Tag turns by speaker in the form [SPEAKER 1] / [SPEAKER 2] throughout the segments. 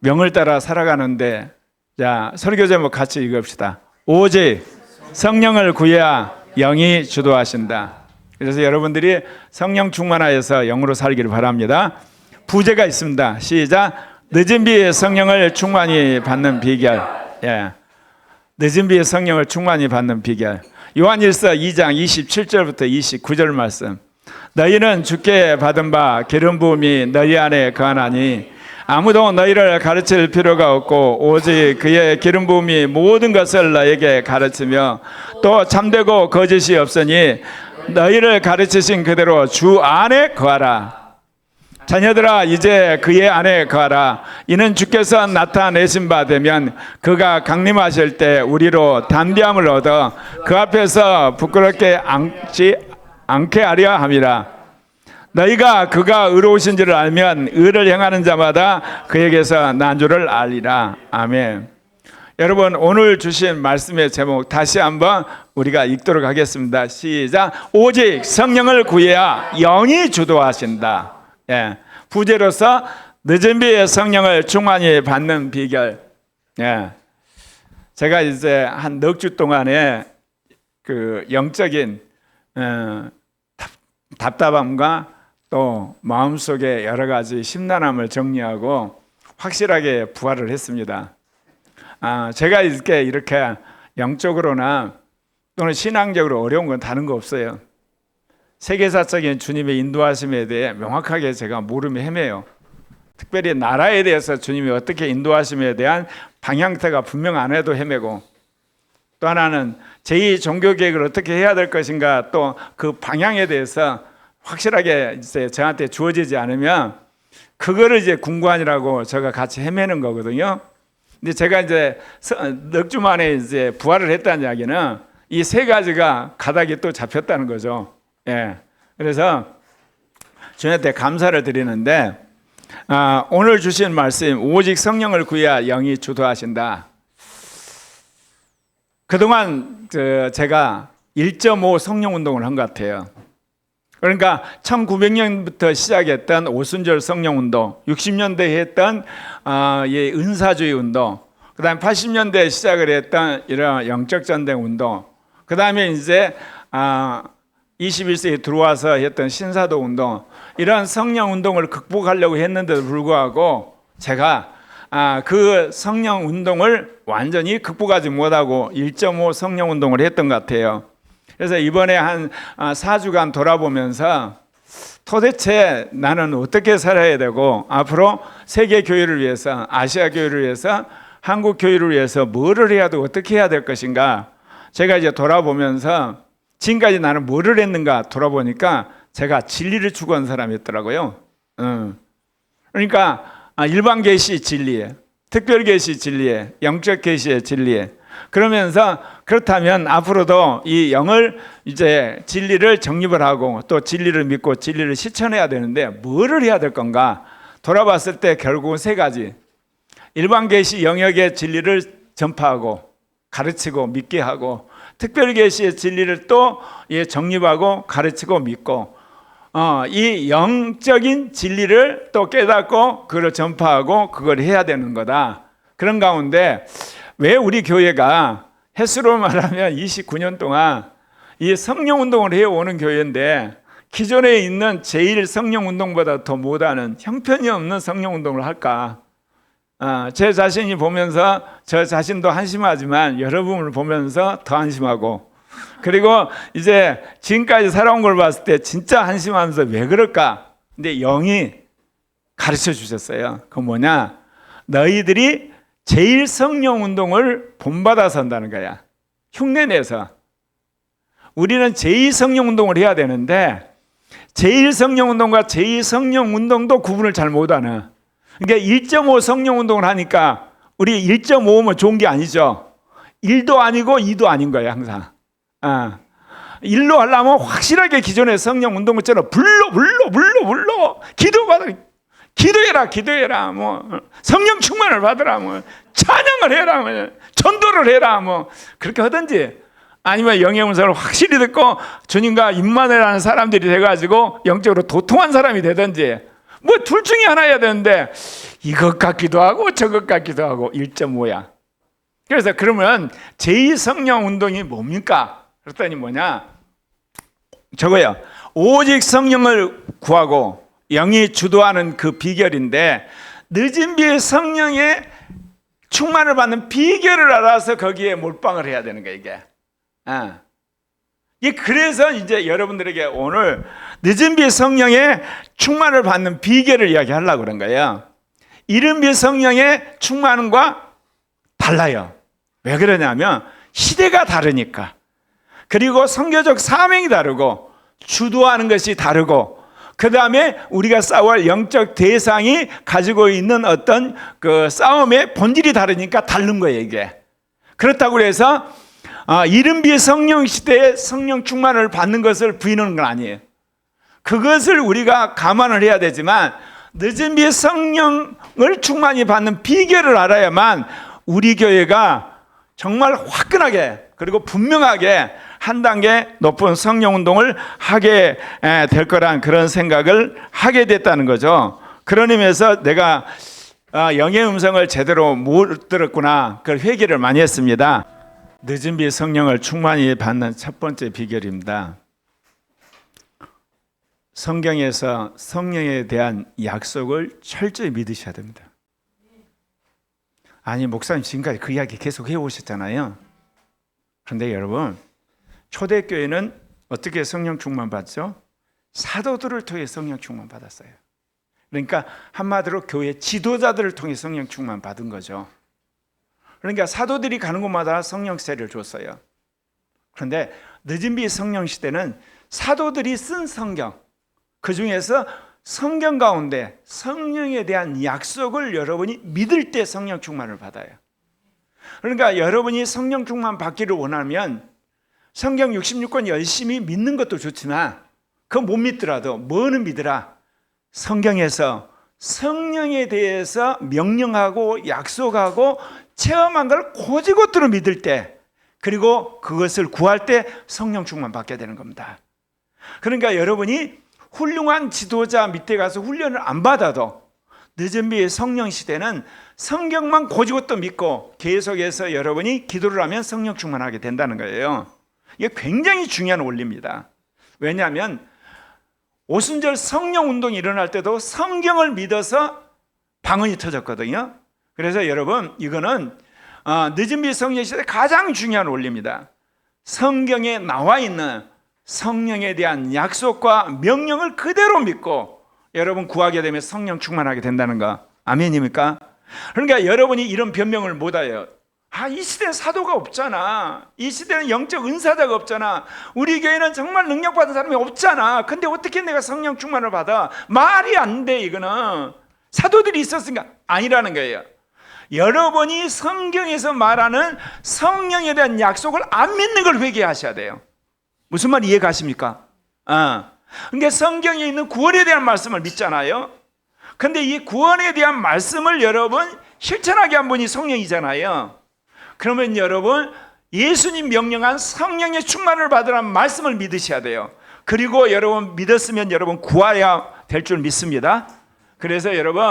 [SPEAKER 1] 명을 따라 살아가는데, 자, 설교 제목 같이 읽읍시다. 오직 성령을 구해야 영이 주도하신다. 그래서 여러분들이 성령 충만하여서 영으로 살기를 바랍니다. 부제가 있습니다. 시작. 늦은 비에 성령을 충만히 받는 비결. 예. 늦은 비에 성령을 충만히 받는 비결. 요한일서 2장 27절부터 29절 말씀. 너희는 주께 받은 바 기름 부음이 너희 안에 거하나니 아무도 너희를 가르칠 필요가 없고 오직 그의 기름 부음이 모든 것을 너에게 가르치며 또 참되고 거짓이 없으니 너희를 가르치신 그대로 주 안에 거하라. 자녀들아 이제 그의 안에 거하라. 이는 주께서 나타내신 바 되면 그가 강림하실 때 우리로 담대함을 얻어 그 앞에서 부끄럽게 앉지 않게 하려 함이라. 너희가 그가 의로우신 줄을 알면 의를 행하는 자마다 그에게서 난 줄을 알리라. 아멘. 여러분, 오늘 주신 말씀의 제목 다시 한번 우리가 읽도록 하겠습니다. 시작. 오직 성령을 구해야 영이 주도하신다. 예. 부제로서 늦은 비에 성령을 충만히 받는 비결. 예. 제가 이제 한 넉 주 동안에 그 영적인 답답함과 또 마음속에 여러 가지 심란함을 정리하고 확실하게 부활을 했습니다. 제가 이렇게 영적으로나 또는 신앙적으로 어려운 건 다른 거 없어요. 세계사적인 주님의 인도하심에 대해 명확하게 제가 모르며 헤매요. 특별히 나라에 대해서 주님이 어떻게 인도하심에 대한 방향대가 분명 안 해도 헤매고, 또 하나는 제2 종교개혁을 어떻게 해야 될 것인가, 또 그 방향에 대해서 확실하게 이제 저한테 주어지지 않으면 그거를 이제 궁구하느라고 제가 같이 헤매는 거거든요. 근데 제가 이제 넉 주 만에 이제 부활을 했다는 이야기는 이 세 가지가 가닥이 또 잡혔다는 거죠. 예. 그래서 주님한테 감사를 드리는데, 오늘 주신 말씀, 오직 성령을 구해야 영이 주도하신다. 그동안 제가 1.5 성령 운동을 한 것 같아요. 그러니까 1900년부터 시작했던 오순절 성령 운동, 60년대에 했던 은사주의 운동, 그 다음에 80년대에 시작을 했던 이런 영적 전쟁 운동, 그 다음에 이제 21세기에 들어와서 했던 신사도 운동, 이런 성령 운동을 극복하려고 했는데도 불구하고 제가 그 성령 운동을 완전히 극복하지 못하고 1.5 성령 운동을 했던 것 같아요. 그래서 이번에 한 4주간 돌아보면서 도대체 나는 어떻게 살아야 되고 앞으로 세계 교회를 위해서, 아시아 교회를 위해서, 한국 교회를 위해서 뭐를 해야 되고 어떻게 해야 될 것인가, 제가 이제 돌아보면서 지금까지 나는 뭐를 했는가 돌아보니까 제가 진리를 추구한 사람이었더라고요. 그러니까 일반 계시 진리에, 특별 계시 진리에, 영적 계시의 진리에. 그러면서 그렇다면 앞으로도 이 영을 이제 진리를 정립을 하고 또 진리를 믿고 진리를 실천해야 되는데 뭐를 해야 될 건가 돌아봤을 때 결국은 세 가지. 일반 계시 영역의 진리를 전파하고 가르치고 믿게 하고, 특별 계시의 진리를 또 정립하고 가르치고 믿고, 이 영적인 진리를 또 깨닫고 그걸 전파하고 그걸 해야 되는 거다. 그런 가운데 왜 우리 교회가 횟수로 말하면 29년 동안 이 성령 운동을 해오는 교회인데 기존에 있는 제1 성령 운동보다 더 못하는, 형편이 없는 성령 운동을 할까? 제 자신이 보면서 저 자신도 한심하지만 여러분을 보면서 더 한심하고, 그리고 이제 지금까지 살아온 걸 봤을 때 진짜 한심하면서 왜 그럴까? 근데 영이 가르쳐 주셨어요. 그건 뭐냐? 너희들이 제1 성령 운동을 본받아서 한다는 거야. 흉내내서. 우리는 제2 성령 운동을 해야 되는데 제1 성령 운동과 제2 성령 운동도 구분을 잘 못하는. 그러니까 1.5 성령 운동을 하니까 우리 1.5면 좋은 게 아니죠. 1도 아니고 2도 아닌 거예요, 항상. 1로 하려면 확실하게 기존의 성령 운동처럼 불러 기도해라, 뭐 성령 충만을 받으라, 뭐 찬양을 해라, 뭐 전도를 해라, 뭐 그렇게 하든지, 아니면 영의 음성을 확실히 듣고 주님과 임만을 사람들이 돼가지고 영적으로 도통한 사람이 되든지, 뭐 둘 중에 하나 해야 되는데 이것 같기도 하고 저것 같기도 하고 1.5야. 그래서 그러면 제2성령 운동이 뭡니까? 그랬더니 뭐냐? 저거요. 오직 성령을 구하고 영이 주도하는 그 비결인데, 늦은 비에 성령의 충만을 받는 비결을 알아서 거기에 몰빵을 해야 되는 거예요, 이게. 그래서 이제 여러분들에게 오늘 늦은 비에 성령의 충만을 받는 비결을 이야기하려고 그런 거예요. 이른 비에 성령의 충만과 달라요. 왜 그러냐면 시대가 다르니까. 그리고 선교적 사명이 다르고 주도하는 것이 다르고, 그 다음에 우리가 싸워할 영적 대상이 가지고 있는 어떤 그 싸움의 본질이 다르니까 다른 거예요, 이게. 그렇다고 해서 이른 비에 성령 시대에 성령 충만을 받는 것을 부인하는 건 아니에요. 그것을 우리가 감안을 해야 되지만, 늦은 비에 성령을 충만히 받는 비결을 알아야만 우리 교회가 정말 화끈하게 그리고 분명하게 한 단계 높은 성령 운동을 하게 될 거란 그런 생각을 하게 됐다는 거죠. 그런 의미에서 내가 영의 음성을 제대로 못 들었구나, 그 회개를 많이 했습니다. 늦은 비에 성령을 충만히 받는 첫 번째 비결입니다. 성경에서 성령에 대한 약속을 철저히 믿으셔야 됩니다. 아니, 목사님 지금까지 그 이야기 계속 해오셨잖아요. 그런데 여러분, 초대교회는 어떻게 성령 충만 받죠? 사도들을 통해 성령 충만 받았어요. 그러니까 한마디로 교회 지도자들을 통해 성령 충만 받은 거죠. 그러니까 사도들이 가는 곳마다 성령세를 줬어요. 그런데 늦은 비 성령 시대는 사도들이 쓴 성경, 그 중에서 성경 가운데 성령에 대한 약속을 여러분이 믿을 때 성령 충만을 받아요. 그러니까 여러분이 성령 충만 받기를 원하면 성경 66권 열심히 믿는 것도 좋지만, 그거 못 믿더라도 뭐는 믿으라? 성경에서 성령에 대해서 명령하고 약속하고 체험한 걸 고지고대로 믿을 때, 그리고 그것을 구할 때 성령 충만 받게 되는 겁니다. 그러니까 여러분이 훌륭한 지도자 밑에 가서 훈련을 안 받아도 늦은 비의 성령 시대는 성경만 고지고대 믿고 계속해서 여러분이 기도를 하면 성령 충만하게 된다는 거예요. 이게 굉장히 중요한 원리입니다. 왜냐하면 오순절 성령 운동이 일어날 때도 성경을 믿어서 방언이 터졌거든요. 그래서 여러분, 이거는 늦은 비 성령 시대 가장 중요한 원리입니다. 성경에 나와 있는 성령에 대한 약속과 명령을 그대로 믿고 여러분 구하게 되면 성령 충만하게 된다는 거, 아멘입니까? 그러니까 여러분이 이런 변명을 못해요. 이 시대는 사도가 없잖아. 이 시대는 영적 은사자가 없잖아. 우리 교회는 정말 능력받은 사람이 없잖아. 근데 어떻게 내가 성령 충만을 받아? 말이 안 돼. 이거는 사도들이 있었으니까. 아니라는 거예요. 여러분이 성경에서 말하는 성령에 대한 약속을 안 믿는 걸 회개하셔야 돼요. 무슨 말 이해 가십니까? 그러니까 성경에 있는 구원에 대한 말씀을 믿잖아요. 근데 이 구원에 대한 말씀을 여러분 실천하게 한 분이 성령이잖아요. 그러면 여러분 예수님 명령한 성령의 충만을 받으라는 말씀을 믿으셔야 돼요. 그리고 여러분 믿었으면 여러분 구해야 될 줄 믿습니다. 그래서 여러분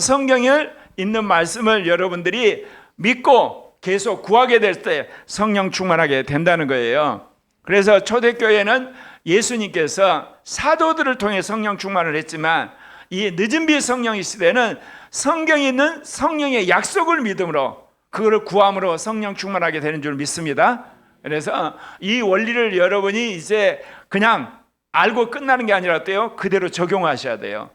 [SPEAKER 1] 성경에 있는 말씀을 여러분들이 믿고 계속 구하게 될 때 성령 충만하게 된다는 거예요. 그래서 초대교회는 예수님께서 사도들을 통해 성령 충만을 했지만, 이 늦은 비 성령 시대는 성경에 있는 성령의 약속을 믿음으로 그거를 구함으로 성령 충만하게 되는 줄 믿습니다. 그래서 이 원리를 여러분이 이제 그냥 알고 끝나는 게 아니라 어때요? 그대로 적용하셔야 돼요.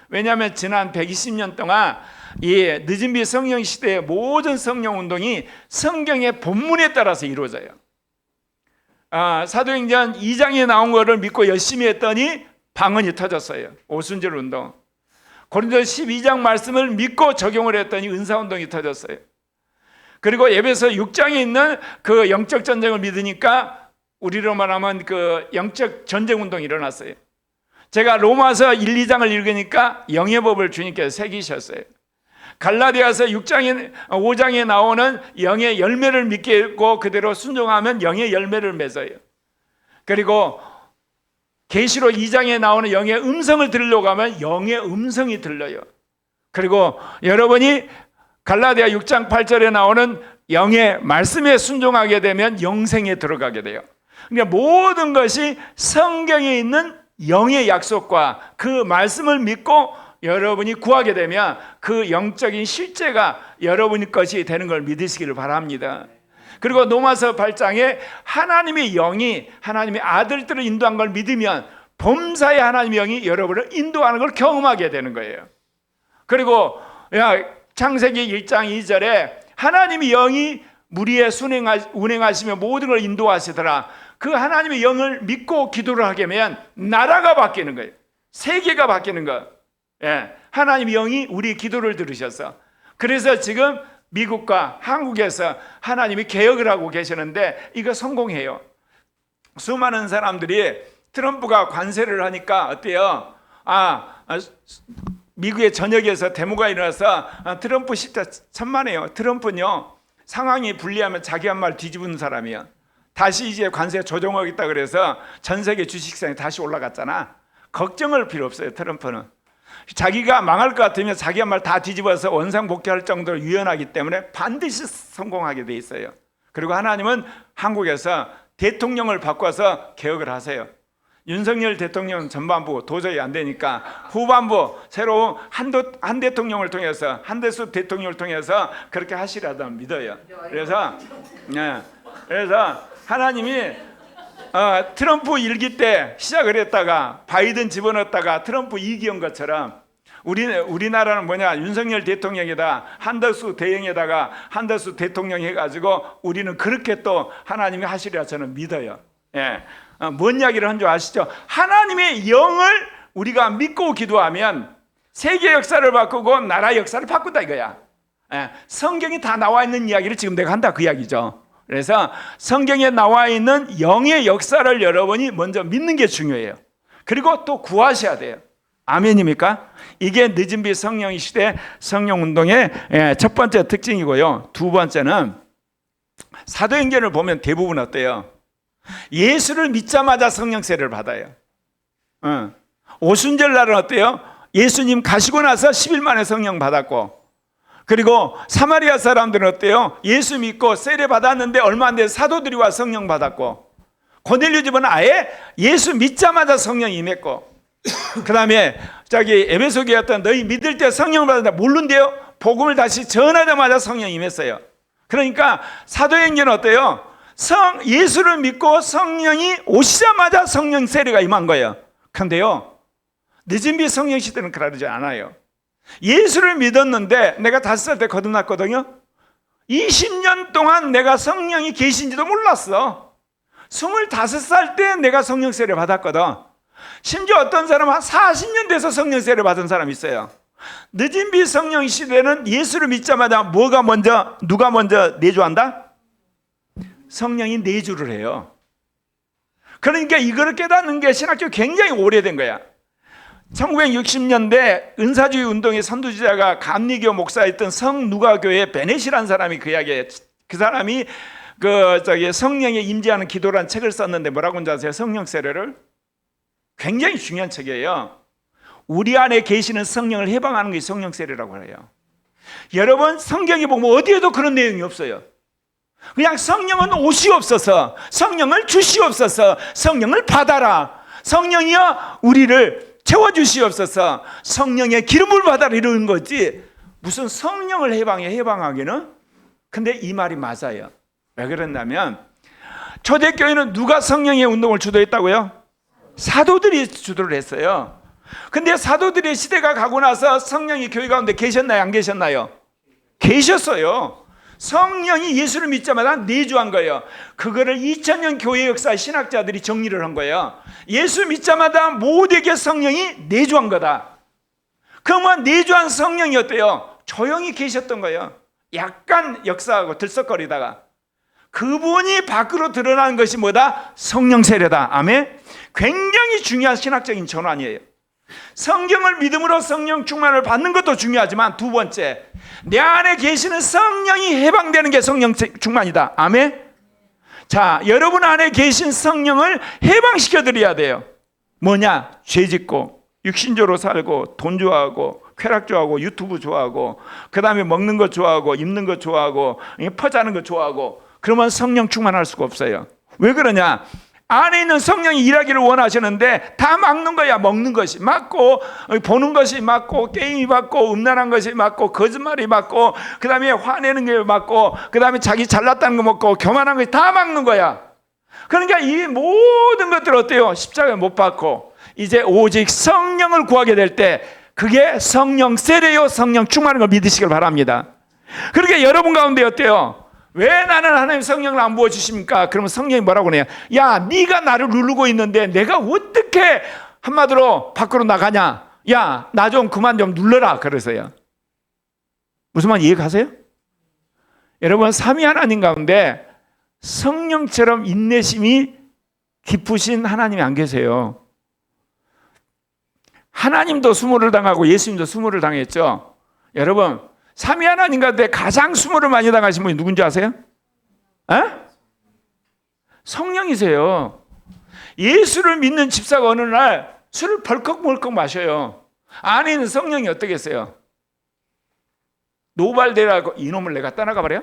[SPEAKER 1] 왜냐하면 지난 120년 동안 이 늦은 비 성령 시대의 모든 성령 운동이 성경의 본문에 따라서 이루어져요. 사도행전 2장에 나온 거를 믿고 열심히 했더니 방언이 터졌어요. 오순절 운동. 고린도서 12장 말씀을 믿고 적용을 했더니 은사 운동이 터졌어요. 그리고 에베소 6장에 있는 그 영적 전쟁을 믿으니까 우리로 말하면 그 영적 전쟁 운동이 일어났어요. 제가 로마서 1, 2장을 읽으니까 영의 법을 주님께서 새기셨어요. 갈라디아서 6장에 5장에 나오는 영의 열매를 믿고 그대로 순종하면 영의 열매를 맺어요. 그리고 계시록 2장에 나오는 영의 음성을 들으려고 하면 영의 음성이 들려요. 그리고 여러분이 갈라디아 6장 8절에 나오는 영의 말씀에 순종하게 되면 영생에 들어가게 돼요. 그러니까 모든 것이 성경에 있는 영의 약속과 그 말씀을 믿고 여러분이 구하게 되면 그 영적인 실제가 여러분의 것이 되는 걸 믿으시기를 바랍니다. 그리고 로마서 8장에 하나님의 영이 하나님의 아들들을 인도한 걸 믿으면 범사에 하나님의 영이 여러분을 인도하는 걸 경험하게 되는 거예요. 그리고 창세기 1장 2절에 하나님의 영이 무리에 운행하시며 모든 걸 인도하시더라. 그 하나님의 영을 믿고 기도를 하게 되면 나라가 바뀌는 거예요. 세계가 바뀌는 거예요. 하나님의 영이 우리 기도를 들으셔서, 그래서 지금 미국과 한국에서 하나님이 개혁을 하고 계시는데 이거 성공해요. 수많은 사람들이 트럼프가 관세를 하니까 어때요? 미국의 전역에서 데모가 일어나서 트럼프 진짜 천만에요. 트럼프는요, 상황이 불리하면 자기 한 말 뒤집는 사람이야. 다시 이제 관세 조정하겠다 그래서 전 세계 주식시장이 다시 올라갔잖아. 걱정할 필요 없어요. 트럼프는 자기가 망할 것 같으면 자기 한 말 다 뒤집어서 원상복귀할 정도로 유연하기 때문에 반드시 성공하게 돼 있어요. 그리고 하나님은 한국에서 대통령을 바꿔서 개혁을 하세요. 윤석열 대통령 전반부 도저히 안 되니까 후반부 새로운 한 대통령을 통해서, 한대수 대통령을 통해서 그렇게 하시라고 믿어요. 그래서 하나님이 트럼프 1기 때 시작을 했다가 바이든 집어넣었다가 트럼프 2기인 것처럼 우리나라는 뭐냐, 윤석열 대통령에다 한덕수 대행에다가 한덕수 대통령 해가지고 우리는 그렇게 또 하나님이 하시리라 저는 믿어요. 뭔 이야기를 한 줄 아시죠? 하나님의 영을 우리가 믿고 기도하면 세계 역사를 바꾸고 나라 역사를 바꾼다 이거야. 성경이 다 나와 있는 이야기를 지금 내가 한다 그 이야기죠. 그래서 성경에 나와 있는 영의 역사를 여러분이 먼저 믿는 게 중요해요. 그리고 또 구하셔야 돼요. 아멘입니까? 이게 늦은비 성령 시대 성령 운동의 첫 번째 특징이고요. 두 번째는 사도행전을 보면 대부분 어때요? 예수를 믿자마자 성령 세례를 받아요. 오순절 날은 어때요? 예수님 가시고 나서 10일 만에 성령 받았고, 그리고 사마리아 사람들은 어때요? 예수 믿고 세례 받았는데 얼마 안 돼서 사도들이 와 성령 받았고, 고넬료 집은 아예 예수 믿자마자 성령 임했고, 그 다음에 에베소 교회 왔던 너희 믿을 때 성령을 받았는데 모른대요? 복음을 다시 전하자마자 성령 임했어요. 그러니까 사도행전은 어때요? 예수를 믿고 성령이 오시자마자 성령 세례가 임한 거예요. 그런데요, 늦은비 성령 시대는 그러지 않아요. 예수를 믿었는데 내가 5살 때 거듭났거든요. 20년 동안 내가 성령이 계신지도 몰랐어. 25살 때 내가 성령 세례 받았거든. 심지어 어떤 사람은 한 40년 돼서 성령 세례 받은 사람이 있어요. 늦은비 성령 시대는 예수를 믿자마자 누가 먼저 내주한다? 성령이 내주를 해요. 그러니까 이걸 깨닫는 게 신학적으로 굉장히 오래된 거야. 1960년대 은사주의 운동의 선두주자가 감리교 목사였던 성누가교회 베넷이라는 사람이 그 사람이 성령에 임재하는 기도라는 책을 썼는데 뭐라고 하는지 아세요? 성령 세례를 굉장히 중요한 책이에요. 우리 안에 계시는 성령을 해방하는 게 성령 세례라고 해요. 여러분 성경에 보면 어디에도 그런 내용이 없어요. 그냥 성령은 오시옵소서, 성령을 주시옵소서, 성령을 받아라, 성령이여 우리를 채워주시옵소서, 성령의 기름을 받아라 이러는 거지 무슨 성령을 해방하기는. 근데 이 말이 맞아요. 왜 그랬냐면 초대교회는 누가 성령의 운동을 주도했다고요? 사도들이 주도를 했어요. 근데 사도들의 시대가 가고 나서 성령이 교회 가운데 계셨나요? 안 계셨나요? 계셨어요. 성령이 예수를 믿자마자 내주한 거예요. 그거를 2000년 교회 역사 신학자들이 정리를 한 거예요. 예수 믿자마자 모두에게 성령이 내주한 거다. 그러면 내주한 성령이 어때요? 조용히 계셨던 거예요. 약간 역사하고 들썩거리다가 그분이 밖으로 드러나는 것이 뭐다? 성령 세례다. 아멘. 굉장히 중요한 신학적인 전환이에요. 성경을 믿음으로 성령 충만을 받는 것도 중요하지만 두 번째, 내 안에 계시는 성령이 해방되는 게 성령 충만이다. 아멘. 자, 여러분 안에 계신 성령을 해방시켜 드려야 돼요. 뭐냐? 죄짓고 육신적으로 살고 돈 좋아하고 쾌락 좋아하고 유튜브 좋아하고 그다음에 먹는 거 좋아하고 입는 거 좋아하고 퍼자는 거 좋아하고 그러면 성령 충만할 수가 없어요. 왜 그러냐? 안에 있는 성령이 일하기를 원하시는데 다 막는 거야. 먹는 것이 막고, 보는 것이 막고, 게임이 막고, 음란한 것이 막고, 거짓말이 막고, 그 다음에 화내는 게 막고, 그 다음에 자기 잘났다는 거 먹고, 교만한 것이 다 막는 거야. 그러니까 이 모든 것들 어때요? 십자가에 못 박고 이제 오직 성령을 구하게 될 때 그게 성령 세례요, 성령 충만한 걸 믿으시길 바랍니다. 그러니까 여러분 가운데 어때요? 왜 나는 하나님 성령을 안 부어주십니까? 그러면 성령이 뭐라고 해요? 야, 네가 나를 누르고 있는데 내가 어떻게 한마디로 밖으로 나가냐? 야, 나 좀 그만 좀 눌러라. 그래서요. 무슨 말 이해가세요? 여러분, 삼위 하나님 가운데 성령처럼 인내심이 깊으신 하나님이 안 계세요. 하나님도 수모를 당하고 예수님도 수모를 당했죠. 여러분, 삼위 하나님 가운데 가장 수모를 많이 당하신 분이 누군지 아세요? 에? 성령이세요. 예수를 믿는 집사가 어느 날 술을 벌컥벌컥 마셔요. 안에 있는 성령이 어떻겠어요? 노발대라고 이놈을 내가 떠나가 버려?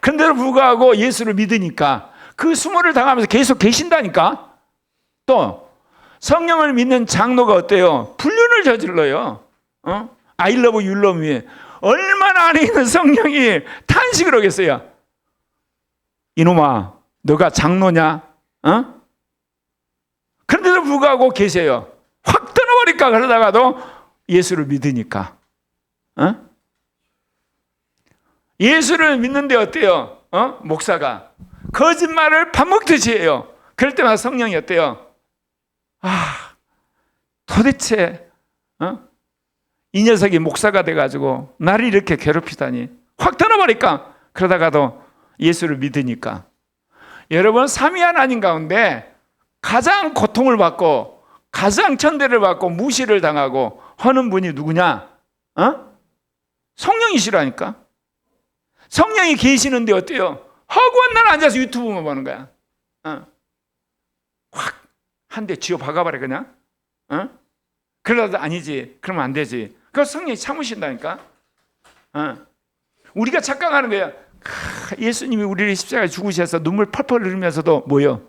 [SPEAKER 1] 그런데도 불구하고 예수를 믿으니까 그 수모를 당하면서 계속 계신다니까. 또 성령을 믿는 장로가 어때요? 불륜을 저질러요. I love you love me. 얼마나 안에 있는 성령이 탄식을 하겠어요. 이놈아, 너가 장로냐? 그런데도 불구하고 계세요. 확 떠나버릴까 그러다가도 예수를 믿으니까. 예수를 믿는데 어때요? 목사가 거짓말을 밥 먹듯이 해요. 그럴 때마다 성령이 어때요? 도대체 이 녀석이 목사가 돼가지고 나를 이렇게 괴롭히다니. 확 떠나버릴까? 그러다가도 예수를 믿으니까. 여러분, 삼위 하나님 가운데 가장 고통을 받고 가장 천대를 받고 무시를 당하고 하는 분이 누구냐? 성령이시라니까. 성령이 계시는데 어때요? 허구한 날 앉아서 유튜브만 보는 거야. 확 한 대 쥐어 박아버려 그냥. 그러다 아니지. 그러면 안 되지. 그 성령이 참으신다니까. 우리가 착각하는 거야. 예수님이 우리를 십자가에 죽으셔서 눈물 펄펄 흘리면서도 뭐요?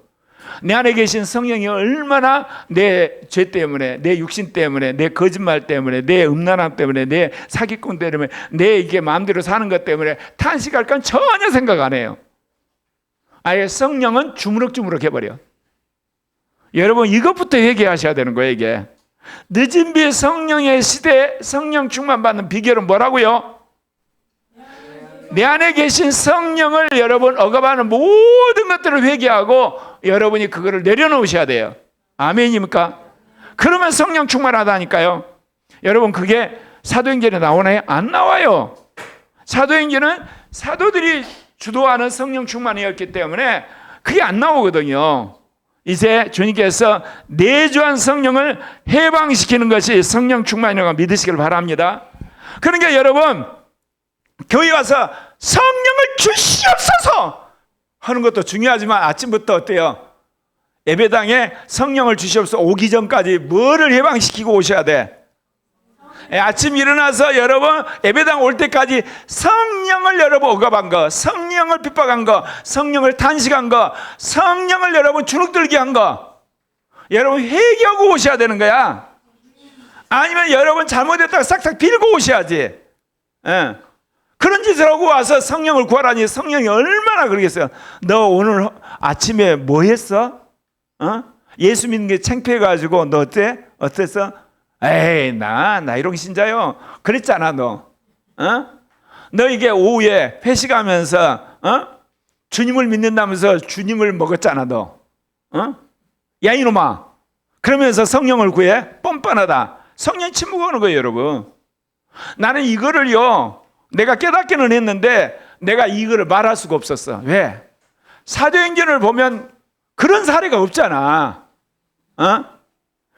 [SPEAKER 1] 내 안에 계신 성령이 얼마나 내 죄 때문에, 내 육신 때문에, 내 거짓말 때문에, 내 음란함 때문에, 내 사기꾼 때문에, 내 이게 마음대로 사는 것 때문에 탄식할 건 전혀 생각 안 해요. 아예 성령은 주무럭주무럭 해버려. 여러분, 이것부터 회개하셔야 되는 거예요. 이게 늦은 비 성령의 시대, 성령 충만 받는 비결은 뭐라고요? 내 안에 계신 성령을 여러분 억압하는 모든 것들을 회개하고 여러분이 그거를 내려놓으셔야 돼요. 아멘입니까? 그러면 성령 충만하다니까요. 여러분, 그게 사도행전에 나오나요? 안 나와요. 사도행전은 사도들이 주도하는 성령 충만이었기 때문에 그게 안 나오거든요. 이제 주님께서 내주한 성령을 해방시키는 것이 성령 충만이라고 믿으시길 바랍니다. 그러니까 여러분, 교회 와서 성령을 주시옵소서 하는 것도 중요하지만 아침부터 어때요? 예배당에 성령을 주시옵소서 오기 전까지 뭐를 해방시키고 오셔야 돼? 아침 일어나서 여러분 예배당 올 때까지 성령을 여러분 억압한 거, 성령을 핍박한 거, 성령을 탄식한 거, 성령을 여러분 주눅들게 한 거 여러분 회개하고 오셔야 되는 거야. 아니면 여러분 잘못했다가 싹싹 빌고 오셔야지. 그런 짓을 하고 와서 성령을 구하라니 성령이 얼마나 그러겠어요. 너 오늘 아침에 뭐 했어? 예수 믿는 게 창피해가지고 너 어때? 어땠어? 에이 나 이런 신자요. 그랬잖아 너. 너 이게 오후에 회식하면서 주님을 믿는다면서 주님을 먹었잖아 너. 야 이놈아. 그러면서 성령을 구해? 뻔뻔하다. 성령이 침묵하는 거예요 여러분. 나는 이거를요 내가 깨닫기는 했는데 내가 이거를 말할 수가 없었어. 왜? 사도행전을 보면 그런 사례가 없잖아.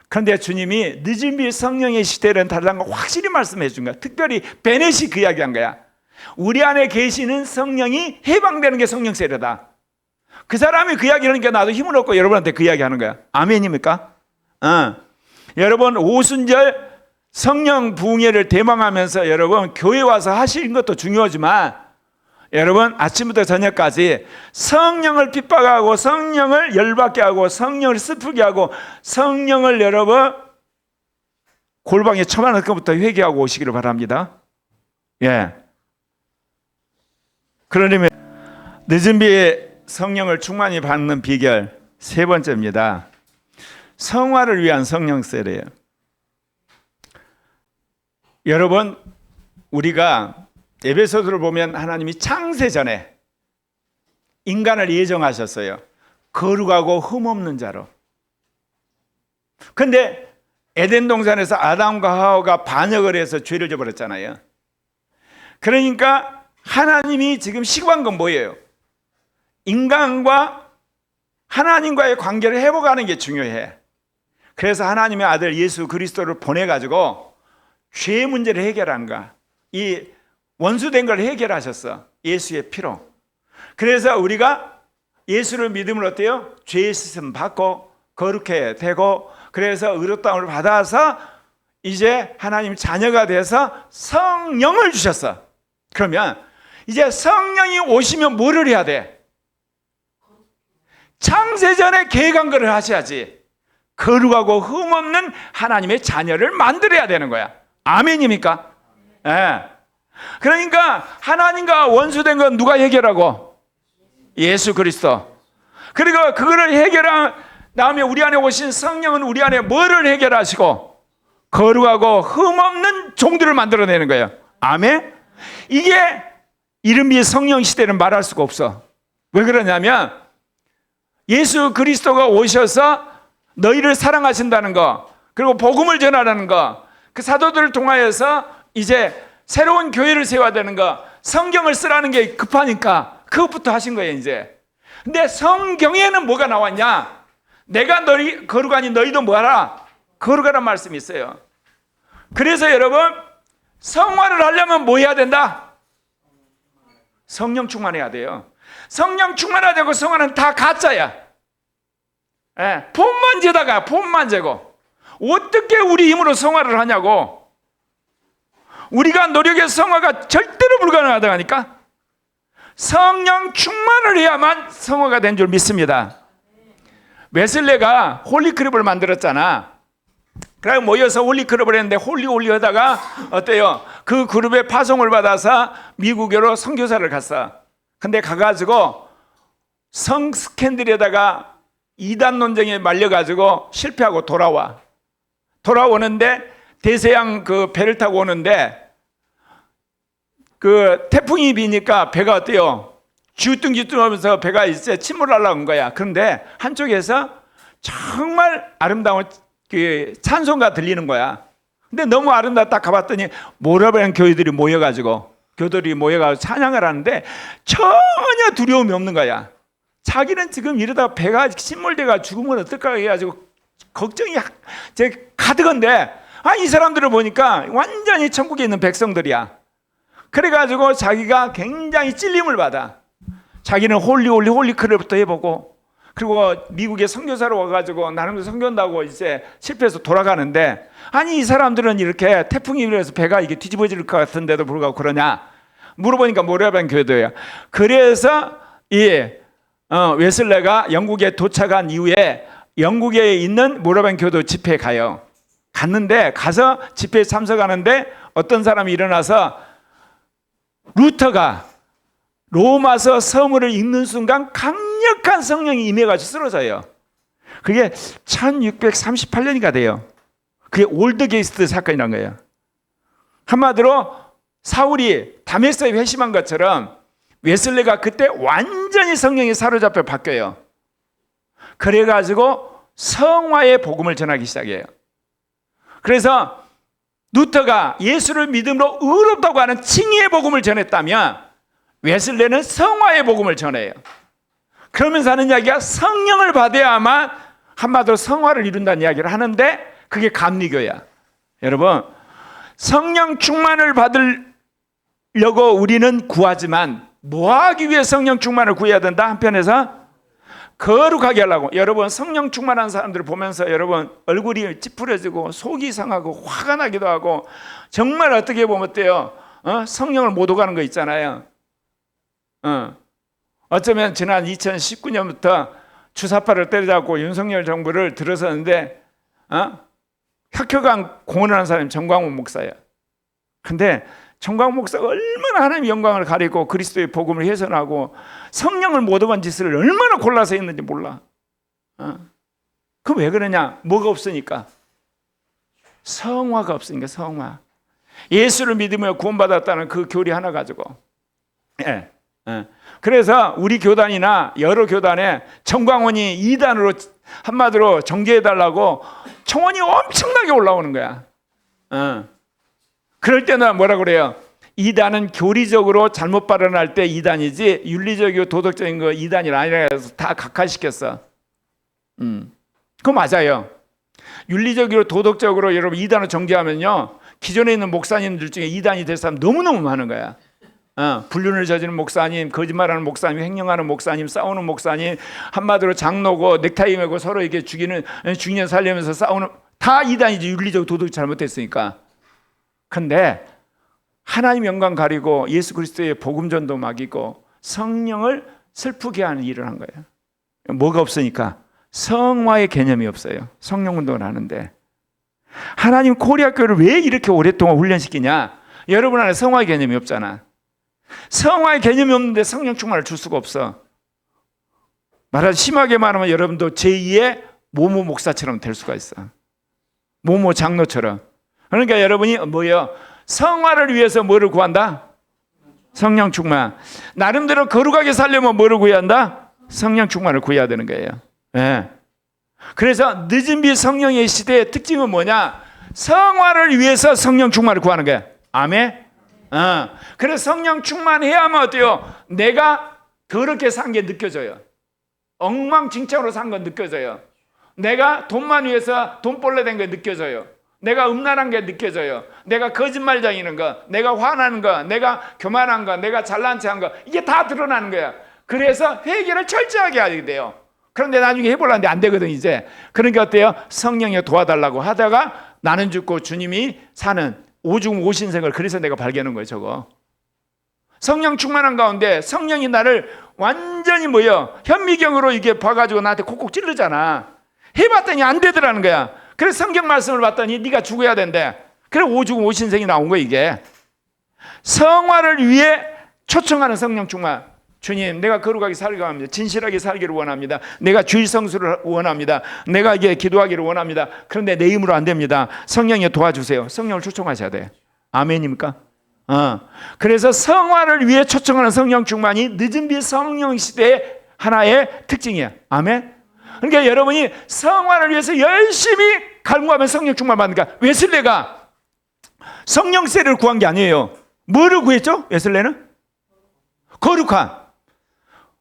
[SPEAKER 1] 그런데 주님이 늦은 비 성령의 시대는 다르다는 걸 확실히 말씀해 준 거야. 특별히 베넷이 그 이야기한 거야. 우리 안에 계시는 성령이 해방되는 게 성령 세례다. 그 사람이 그 이야기를 하니까 나도 힘을 얻고 여러분한테 그 이야기 하는 거야. 아멘입니까? 여러분 오순절 성령 부흥회를 대망하면서 여러분 교회 와서 하시는 것도 중요하지만 여러분 아침부터 저녁까지 성령을 핍박하고 성령을 열받게 하고 성령을 슬프게 하고 성령을 여러분 골방에 처마는 것부터 회개하고 오시기를 바랍니다. 예. 그러려면 늦은 비에 성령을 충만히 받는 비결 세 번째입니다. 성화를 위한 성령세례예요. 여러분 우리가 에베소서를 보면 하나님이 창세 전에 인간을 예정하셨어요. 거룩하고 흠없는 자로. 근데 에덴 동산에서 아담과 하와가 반역을 해서 죄를 저버렸잖아요. 그러니까 하나님이 지금 시급한 건 뭐예요? 인간과 하나님과의 관계를 회복하는 게 중요해. 그래서 하나님의 아들 예수 그리스도를 보내가지고 죄의 문제를 해결한가. 이 원수된 걸 해결하셨어. 예수의 피로. 그래서 우리가 예수를 믿으면 어때요? 죄의 씻음 받고 거룩해 되고 그래서 의롭다움을 받아서 이제 하나님 자녀가 돼서 성령을 주셨어. 그러면 이제 성령이 오시면 뭐를 해야 돼? 창세전에 계획한 것을 하셔야지. 거룩하고 흠없는 하나님의 자녀를 만들어야 되는 거야. 아멘입니까? 예. 그러니까 하나님과 원수된 건 누가 해결하고? 예수 그리스도. 그리고 그거를 해결한 다음에 우리 안에 오신 성령은 우리 안에 뭐를 해결하시고? 거룩하고 흠없는 종들을 만들어내는 거예요. 아멘? 이게 이른비 성령 시대는 말할 수가 없어. 왜 그러냐면 예수 그리스도가 오셔서 너희를 사랑하신다는 거, 그리고 복음을 전하라는 거, 그 사도들을 통하여서 이제 새로운 교회를 세워야 되는 거, 성경을 쓰라는 게 급하니까 그것부터 하신 거예요 이제. 근데 성경에는 뭐가 나왔냐? 내가 너희 거룩하니 너희도 뭐하라? 거룩하란 말씀이 있어요. 그래서 여러분 성화를 하려면 뭐 해야 된다? 성령 충만해야 돼요. 성령 충만해야 되고 성화는 다 가짜야. 예, 폼만 재다가 폼만 재고 어떻게 우리 힘으로 성화를 하냐고. 우리가 노력해서 성화가 절대로 불가능하다니까. 성령 충만을 해야만 성화가 된 줄 믿습니다. 웨슬레가 홀리크룹을 만들었잖아. 그래 모여서 홀리크룹을 했는데 홀리 하다가 어때요? 그 그룹에 파송을 받아서 미국으로 선교사를 갔어. 근데 가가지고 성 스캔들에다가 이단 논쟁에 말려가지고 실패하고 돌아오는데 대서양 그 배를 타고 오는데 그 태풍이 비니까 배가 어때요? 쥐뚱쥐뚱 하면서 배가 이제 침몰하려고 온 거야. 그런데 한쪽에서 정말 아름다운 그 찬송가 들리는 거야. 근데 너무 아름답다 딱 가봤더니 모라비안 교회들이 모여가지고 찬양을 하는데 전혀 두려움이 없는 거야. 자기는 지금 이러다 배가 침몰돼가 죽으면 어떨까 해가지고 걱정이 가득한데 이 사람들을 보니까 완전히 천국에 있는 백성들이야. 그래가지고 자기가 굉장히 찔림을 받아. 자기는 홀리크랩부터 해보고 그리고 미국에 선교사로 와가지고 나는 선교한다고 이제 실패해서 돌아가는데 이 사람들은 이렇게 태풍이 일어나서 배가 이게 뒤집어질 것 같은데도 불구하고 그러냐 물어보니까 모라비안 교회도예요. 그래서 이 웨슬레가 영국에 도착한 이후에 영국에 있는 모라비안 교도 집회에 갔는데 가서 집회에 참석하는데 어떤 사람이 일어나서 루터가 로마서 서문을 읽는 순간 강력한 성령이 임해가지고 쓰러져요. 그게 1638년이가 돼요. 그게 올드게이스트 사건이란 거예요. 한마디로 사울이 다메섹에 회심한 것처럼 웨슬레가 그때 완전히 성령에 사로잡혀 바뀌어요. 그래가지고 성화의 복음을 전하기 시작해요. 그래서 루터가 예수를 믿음으로 의롭다고 하는 칭의의 복음을 전했다면 웨슬레는 성화의 복음을 전해요. 그러면서 하는 이야기가 성령을 받아야만 한마디로 성화를 이룬다는 이야기를 하는데 그게 감리교야. 여러분 성령 충만을 받으려고 우리는 구하지만 뭐 하기 위해 성령 충만을 구해야 된다? 한편에서 거룩하게 하려고. 여러분 성령 충만한 사람들을 보면서 여러분 얼굴이 찌푸려지고 속이 상하고 화가 나기도 하고 정말 어떻게 보면 어때요? 성령을 못 오가는 거 있잖아요. 어쩌면 지난 2019년부터 주사파를 때려잡고 윤석열 정부를 들어섰는데 혁혁한 공헌하는 사람이 정광훈 목사예요. 근데 정광훈 목사가 얼마나 하나님의 영광을 가리고 그리스도의 복음을 훼손하고 성령을 못 얻은 짓을 얼마나 골라서 했는지 몰라. 그럼 왜 그러냐? 뭐가 없으니까. 성화가 없으니까. 성화. 예수를 믿으며 구원받았다는 그 교리 하나 가지고. 그래서 우리 교단이나 여러 교단에 정광훈이 이단으로 한마디로 정죄해달라고 청원이 엄청나게 올라오는 거야. 그럴 때는 뭐라 그래요? 이단은 교리적으로 잘못 발언할 때 이단이지 윤리적이고 도덕적인 거 이단이 아니라 해서 다 각하시켰어. 그거 맞아요. 윤리적으로 도덕적으로 여러분 이단을 정죄하면요, 기존에 있는 목사님들 중에 이단이 될 사람 너무너무 많은 거야. 불륜을 저지르는 목사님, 거짓말하는 목사님, 횡령하는 목사님, 싸우는 목사님, 한마디로 장로고 넥타이 메고 서로 이렇게 죽이는 살려면서 싸우는, 다 이단이지. 윤리적 도덕이 잘못됐으니까. 근데 하나님 영광 가리고 예수 그리스도의 복음 전도 막이고 성령을 슬프게 하는 일을 한 거예요. 뭐가 없으니까? 성화의 개념이 없어요. 성령 운동을 하는데. 하나님 코리아 교회를 왜 이렇게 오랫동안 훈련시키냐? 여러분 안에 성화의 개념이 없잖아. 성화의 개념이 없는데 성령 충만을 줄 수가 없어. 심하게 말하면 여러분도 제2의 모모 목사처럼 될 수가 있어. 모모 장로처럼. 그러니까 여러분이 뭐예요? 성화를 위해서 뭐를 구한다? 성령 충만. 나름대로 거룩하게 살려면 뭐를 구해야 한다? 성령 충만을 구해야 되는 거예요. 네. 그래서 늦은 비 성령의 시대의 특징은 뭐냐? 성화를 위해서 성령 충만을 구하는 거야. 아멘. 그래서 성령 충만해야만 어때요? 내가 더럽게 산 게 느껴져요. 엉망진창으로 산 건 느껴져요. 내가 돈만 위해서 돈벌레 된 게 느껴져요. 내가 음란한 게 느껴져요. 내가 거짓말쟁이는 거, 내가 화나는 거, 내가 교만한 거, 내가 잘난 체한 거, 이게 다 드러나는 거야. 그래서 회개를 철저하게 하게 돼요. 그런데 나중에 해보려는데 안 되거든 이제. 그러니까 어때요? 성령이 도와달라고 하다가 나는 죽고 주님이 사는 오죽 오신생을 그래서 내가 발견한 거예요. 저거 성령 충만한 가운데 성령이 나를 완전히 현미경으로 이게 봐가지고 나한테 콕콕 찌르잖아. 해봤더니 안 되더라는 거야. 그래서 성경 말씀을 봤더니 네가 죽어야 된대. 그래 오죽 오신생이 나온 거야. 이게 성화를 위해 초청하는 성령 충만. 주님, 내가 거룩하게 살기를 원합니다. 진실하게 살기를 원합니다. 내가 주일 성수를 원합니다. 내가 이게 기도하기를 원합니다. 그런데 내 힘으로 안 됩니다. 성령이 도와주세요. 성령을 초청하셔야 돼. 아멘입니까? 그래서 성화를 위해 초청하는 성령 충만이 늦은 비 성령 시대의 하나의 특징이야. 아멘. 그러니까 여러분이 성화를 위해서 열심히 갈구하면 성령 충만 받으니까. 웨슬레가 성령 세례를 구한 게 아니에요. 뭐를 구했죠? 웨슬레는 거룩한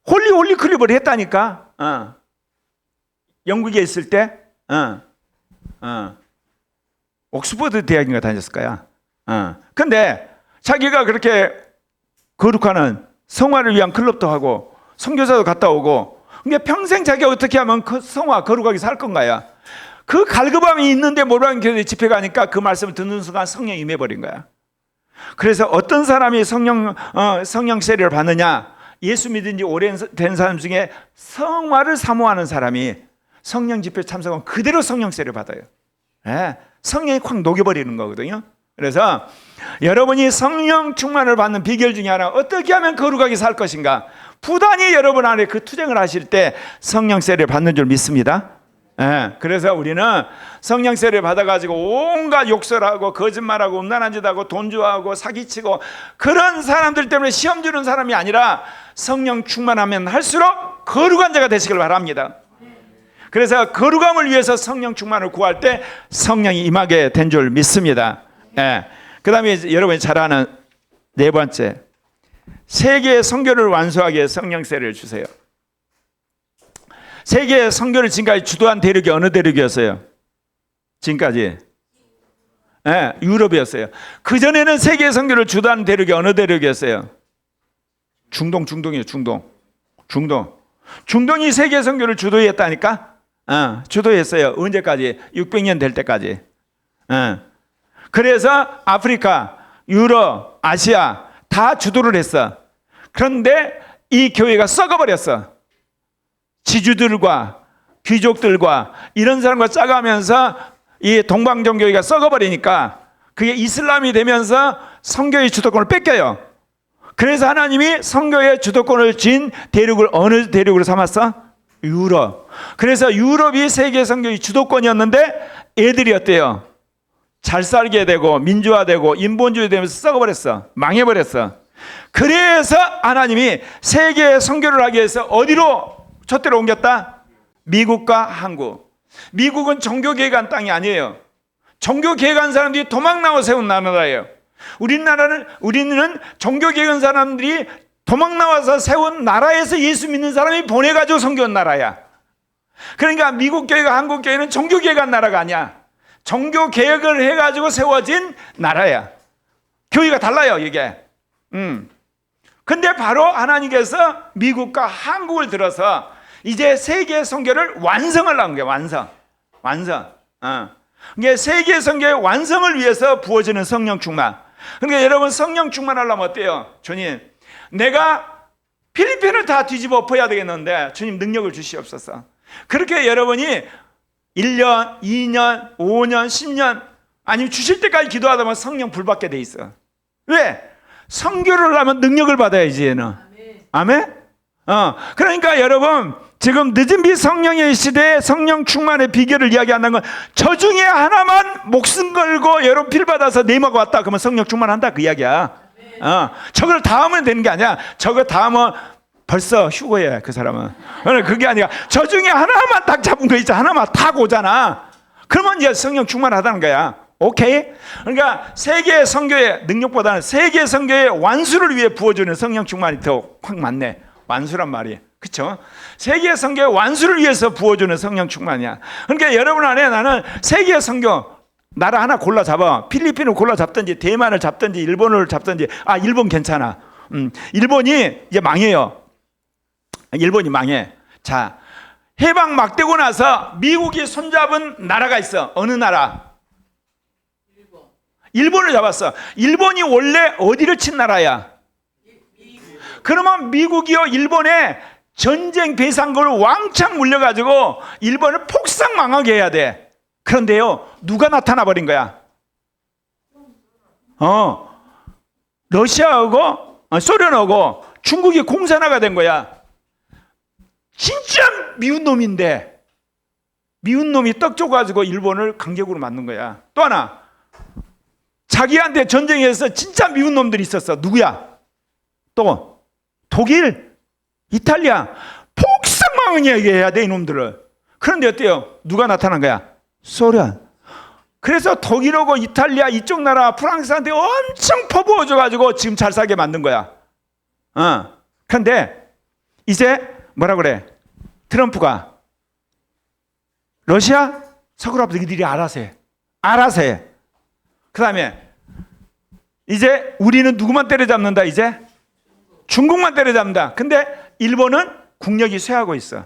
[SPEAKER 1] 홀리 클립을 했다니까. 영국에 있을 때 옥스퍼드 대학인가 다녔을 거야. 근데 자기가 그렇게 거룩하는 성화를 위한 클럽도 하고 선교사도 갔다 오고, 근데 평생 자기가 어떻게 하면 그 성화 거룩하게 살 건가요? 그 갈급함이 있는데 모라는 교회 집회 가니까 그 말씀을 듣는 순간 성령이 임해버린 거야. 그래서 어떤 사람이 성령 세례를 받느냐? 예수 믿은 지 오래된 사람 중에 성화를 사모하는 사람이 성령 집회 참석하면 그대로 성령 세례를 받아요. 네, 성령이 확 녹여버리는 거거든요. 그래서 여러분이 성령 충만을 받는 비결 중에 하나, 어떻게 하면 거룩하게 살 것인가? 부단히 여러분 안에 그 투쟁을 하실 때 성령 세례를 받는 줄 믿습니다. 네, 그래서 우리는 성령 세례를 받아가지고 온갖 욕설하고 거짓말하고 음란한 짓하고 돈 좋아하고 사기치고 그런 사람들 때문에 시험 주는 사람이 아니라 성령 충만하면 할수록 거룩한 자가 되시길 바랍니다. 그래서 거룩함을 위해서 성령 충만을 구할 때 성령이 임하게 된 줄 믿습니다. 네. 그 다음에 여러분이 잘 아는 네 번째, 세계의 선교를 완수하게 성령 세례를 주세요. 세계 선교를 지금까지 주도한 대륙이 어느 대륙이었어요? 지금까지 유럽이었어요. 그전에는 세계 선교를 주도한 대륙이 어느 대륙이었어요? 중동이에요. 중동. 중동이 세계 선교를 주도했다니까. 주도했어요. 언제까지? 600년 될 때까지. 그래서 아프리카, 유럽, 아시아 다 주도를 했어. 그런데 이 교회가 썩어버렸어. 지주들과 귀족들과 이런 사람과 짜가면서 이 동방정교회가 썩어버리니까 그게 이슬람이 되면서 선교의 주도권을 뺏겨요. 그래서 하나님이 선교의 주도권을 쥔 대륙을 어느 대륙으로 삼았어? 유럽. 그래서 유럽이 세계 선교의 주도권이었는데 애들이 어때요? 잘 살게 되고 민주화되고 인본주의 되면서 썩어버렸어. 망해버렸어. 그래서 하나님이 세계 선교를 하기 위해서 어디로 촛대로 옮겼다? 미국과 한국. 미국은 종교개혁한 땅이 아니에요. 종교개혁한 사람들이 도망 나와 세운 나라예요. 우리는 종교개혁한 사람들이 도망 나와서 세운 나라에서 예수 믿는 사람이 보내가지고 선교한 나라야. 그러니까 미국 교회가 한국 교회는 종교개혁한 나라가 아니야. 종교개혁을 해가지고 세워진 나라야. 교회가 달라요, 이게. 근데 바로 하나님께서 미국과 한국을 들어서 이제 세계 선교를 완성을 한 거예요. 완성. 이게 세계 선교의 완성을 위해서 부어지는 성령 충만. 그러니까 여러분 성령 충만하려면 어때요? 주님, 내가 필리핀을 다 뒤집어 엎어야 되겠는데 주님 능력을 주시옵소서. 그렇게 여러분이 1년, 2년, 5년, 10년 아니면 주실 때까지 기도하다 보면 성령 불받게 돼 있어. 왜? 선교를 하면 능력을 받아야지 얘는. 아멘? 그러니까 여러분 지금 늦은 비 성령의 시대에 성령 충만의 비결을 이야기한다는 건 저 중에 하나만 목숨 걸고 여러분 필 받아서 내모가 왔다 그러면 성령 충만한다 그 이야기야. 저걸 다 하면 되는 게 아니야. 저거 다 하면 벌써 휴거해 그 사람은. 그게 아니라 저 중에 하나만 딱 잡은 거 있잖아. 하나만 딱 오잖아. 그러면 이제 성령 충만하다는 거야. 오케이? 그러니까 세계 선교의 능력보다는 세계 선교의 완수를 위해 부어주는 성령 충만이 더 확 맞네. 완수란 말이. 그렇죠? 세계 선교의 완수를 위해서 부어주는 성령 충만이야. 그러니까 여러분 안에 나는 세계 선교 나라 하나 골라 잡아. 필리핀을 골라 잡든지 대만을 잡든지 일본을 잡든지. 일본 괜찮아. 일본이 이제 망해요. 일본이 망해. 자, 해방 막 되고 나서 미국이 손잡은 나라가 있어. 어느 나라? 일본을 잡았어. 일본이 원래 어디를 친 나라야? 그러면 미국이요 일본에 전쟁 배상금을 왕창 물려가지고 일본을 폭삭 망하게 해야 돼. 그런데요 누가 나타나 버린 거야? 러시아하고 소련하고 중국이 공산화가 된 거야. 진짜 미운 놈인데 미운 놈이 떡 줘가지고 일본을 강제적으로 만든 거야. 또 하나 자기한테 전쟁에서 진짜 미운 놈들이 있었어. 누구야? 또 독일, 이탈리아 폭삭 망하게 해야 돼 이놈들을. 그런데 어때요? 누가 나타난 거야? 소련. 그래서 독일하고 이탈리아 이쪽 나라 프랑스한테 엄청 퍼부어줘가지고 지금 잘 살게 만든 거야. 그런데 이제 뭐라 그래? 트럼프가 러시아 서구라고 너희들이 알아서 해. 그 다음에 이제 우리는 누구만 때려잡는다? 이제 중국만 때려잡는다. 근데 일본은 국력이 쇠하고 있어.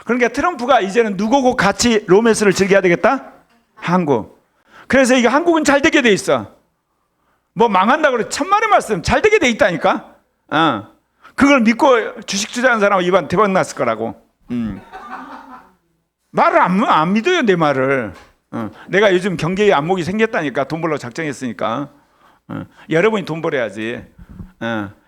[SPEAKER 1] 그러니까 트럼프가 이제는 누구고 같이 로맨스를 즐겨야 되겠다? 한국. 그래서 이게 한국은 잘 되게 돼 있어. 뭐 망한다 그래 천만의 말씀. 잘 되게 돼 있다니까. 그걸 믿고 주식 투자하는 사람은 이번 대박 났을 거라고. 말을 안 믿어요 내 말을. 내가 요즘 경제에 안목이 생겼다니까. 돈 벌려고 작정했으니까. 여러분이 돈 벌어야지.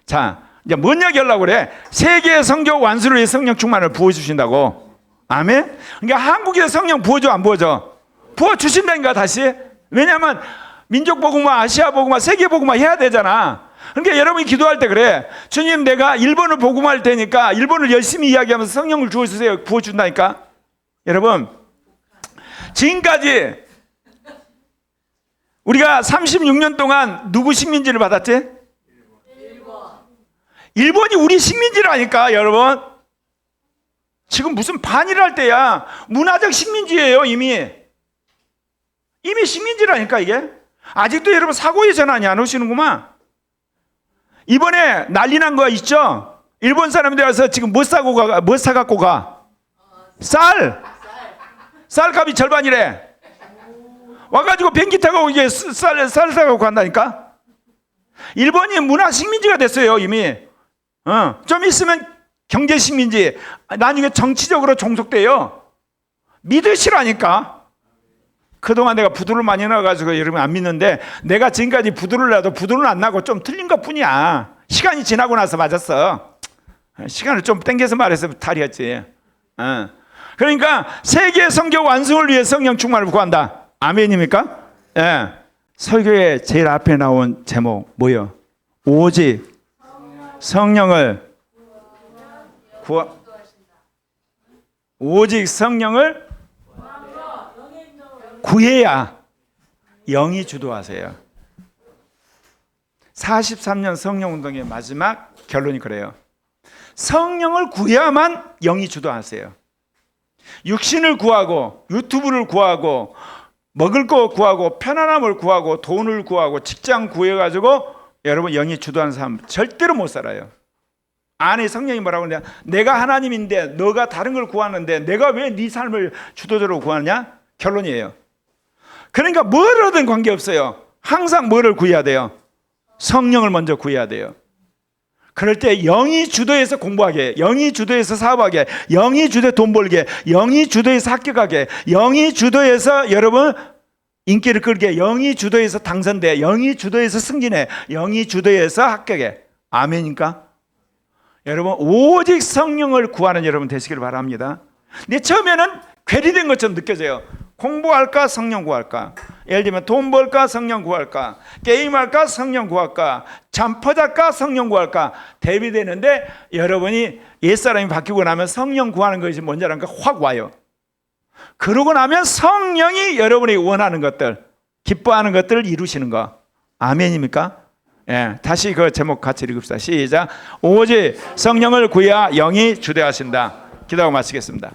[SPEAKER 1] 자, 이제 뭔 얘기 하려고 그래? 세계 선교 완수를 위해 성령 충만을 부어주신다고. 아멘? 그러니까 한국에 성령 부어줘 안 부어줘? 부어주신다니까 다시. 왜냐하면 민족복음화, 아시아복음화, 세계복음화 해야 되잖아. 그러니까 여러분이 기도할 때 그래. 주님 내가 일본을 복음화할 테니까 일본을 열심히 이야기하면서 성령을 주어주세요. 부어준다니까. 여러분 지금까지 우리가 36년 동안 누구 식민지를 받았지? 일본이 우리 식민지라니까 여러분. 지금 무슨 반일할 때야. 문화적 식민지예요 이미 식민지라니까 이게. 아직도 여러분 사고의 전환이 안 오시는구만. 이번에 난리 난 거 있죠? 일본 사람들이 와서 지금 뭐 사갖고 가? 쌀값이 절반이래. 와가지고 비행기 타고 이게 쌀 사갖고 간다니까. 일본이 문화 식민지가 됐어요 이미. 좀 있으면 경제 식민지, 나중에 정치적으로 종속돼요. 믿으시라니까. 그동안 내가 부두를 많이 넣어가지고 여러분 안 믿는데, 내가 지금까지 부두를 놔도 부두는 안 나고 좀 틀린 것 뿐이야. 시간이 지나고 나서 맞았어. 시간을 좀 땡겨서 말해서 탈이었지. 그러니까 세계 성교 완성을 위해 성령 충만을 구한다. 아멘입니까? 예. 설교의 제일 앞에 나온 제목 뭐요? 오직 성령을 오직 성령을 구해야 영이 주도하세요. 43년 성령운동의 마지막 결론이 그래요. 성령을 구해야만 영이 주도하세요. 육신을 구하고 유튜브를 구하고 먹을 거 구하고 편안함을 구하고 돈을 구하고 직장 구해가지고 여러분 영이 주도하는 사람 절대로 못 살아요. 안에 성령이 뭐라고 하냐? 내가 하나님인데 너가 다른 걸 구하는데 내가 왜 네 삶을 주도적으로 구하냐? 결론이에요. 그러니까 뭐로든 관계없어요. 항상 뭐를 구해야 돼요? 성령을 먼저 구해야 돼요. 그럴 때 영이 주도해서 공부하게, 영이 주도해서 사업하게, 영이 주도해 돈 벌게, 영이 주도해서 합격하게, 영이 주도해서 여러분 인기를 끌게, 영이 주도해서 당선돼, 영이 주도해서 승진해, 영이 주도해서 합격해. 아멘입니까? 여러분 오직 성령을 구하는 여러분 되시기를 바랍니다. 근데 처음에는 괴리된 것처럼 느껴져요. 공부할까 성령 구할까? 예를 들면 돈 벌까 성령 구할까? 게임할까 성령 구할까? 잠 퍼잘까 성령 구할까? 대비되는데 여러분이 옛사람이 바뀌고 나면 성령 구하는 것이 뭔지 아는가 확 와요. 그러고 나면 성령이 여러분이 원하는 것들, 기뻐하는 것들을 이루시는 거. 아멘입니까? 예, 다시 그 제목 같이 읽읍시다. 시작. 오직 성령을 구해야 영이 주대하신다. 기도하고 마치겠습니다.